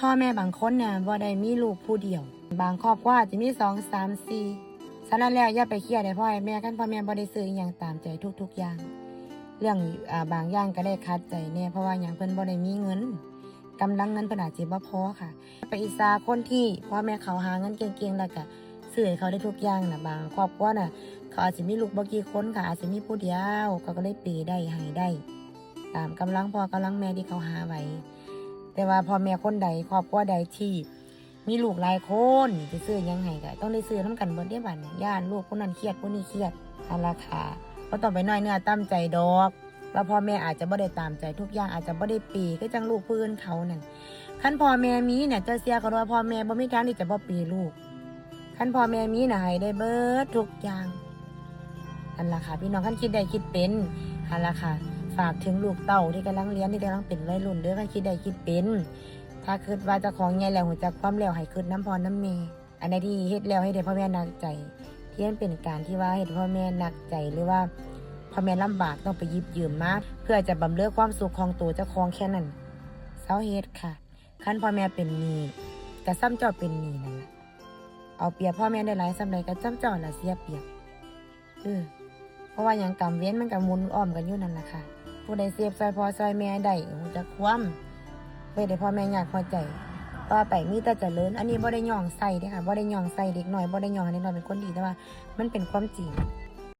พ่อแม่บางคนเนี่ยบ่ได้มีลูกผู้เดียวบางครอบครัวจะมี2 3 4ฉะนั้นแล้วอย่าไปเครียดให้พ่อให้แม่กันพ่อแม่บ่ได้ซื้ออีหยังตามใจทุกๆอย่างเรื่องบางอย่างก็ได้คัดใจแน่เพราะว่าหยังเพิ่นบ่ได้มีเงินกำลังเงินเพิ่นอาจสิบ่พอค่ะไปอิจฉาคนที่พ่อแม่เขาหาเงินเก่งๆแล้วก็ซื้อให้เขาได้ทุกอย่างน่ะบางครอบครัวน่ะเขาอาจสิมีลูกบ่กี่คนค่ะอาจสิมีผู้เดียวเขาก็เลยเปย์ได้ให้ได้ตามกำลังพ่อกำลังแม่ที่เขาหาไว้แต่ว่าพ่อแม่คนใดครอบครัวใดที่มีลูกหลายคนจะซื้อยังไงก็ต้องได้ซื้อน้ำกันเบิดเด้บัดเนี่ยย่านลูกคนนั้นเครียดคนนี้เครียดอันราคาบ่ต้องไปน้อยเนื้อต่ำใจดอกว่าพ่อแม่อาจจะบ่ได้ตามใจทุกอย่างอาจจะบ่ได้ปีก็จังลูกผู้อื่นเขานั่นคันพ่อแม่มีเนี่ยจะเสียก็ว่าพ่อแม่บ่มีทางที่จะบ่ปีลูกคันพ่อแม่มีน่ะให้ได้เบิดทุกอย่างอันราคาพี่น้องคันคิดได้คิดเป็นอันราคาฝากถึงลูกเต้าที่กำลังเรียนที่กำลังเป็นวัยรุ่นเด้อคันคิดได้คิดเป็นถ้าคิดว่าเจ้าของใหญ่แล้วหัวจักความแล้วให้คิดน้ำพรน้ำเมอันใดที่เฮ็ดแล้วให้ได้พ่อแม่หนักใจที่มันเป็นการที่ว่าเฮ็ดพ่อแม่หนักใจหรือว่าพ่อแม่ลำบากต้องไปหยิบยืมมาเพื่อจะบำเรอความสุขของตัวเจ้าของแค่นั้นเซาเฮ็ดค่ะคันพ่อแม่เป็นหนี้ก็ซ้ำเจ้าเป็นหนี้นั่นล่ะเอาเปรียบพ่อแม่ได้หลายซ้ำใดก็ซ้ำเจ้าล่ะเสียเปรียบเพราะว่าหยังกรรมเว้นมันก็หมุนอ้อมกันอยู่นั่นล่ะค่ะผู้ใดเสียบซอยพ่อซอยแม่ได้ฮู้จักความเพื่อให้พ่อแม่ยากพอใจต่อไปมีแต่เจริญอันนี้บ่ได้ย่องใส่เด้อค่ะบ่ได้ย่องใส่เด็กน้อยบ่ได้ย่องให้เด็กน้อยเป็นคนดีแต่ว่ามันเป็นความจริง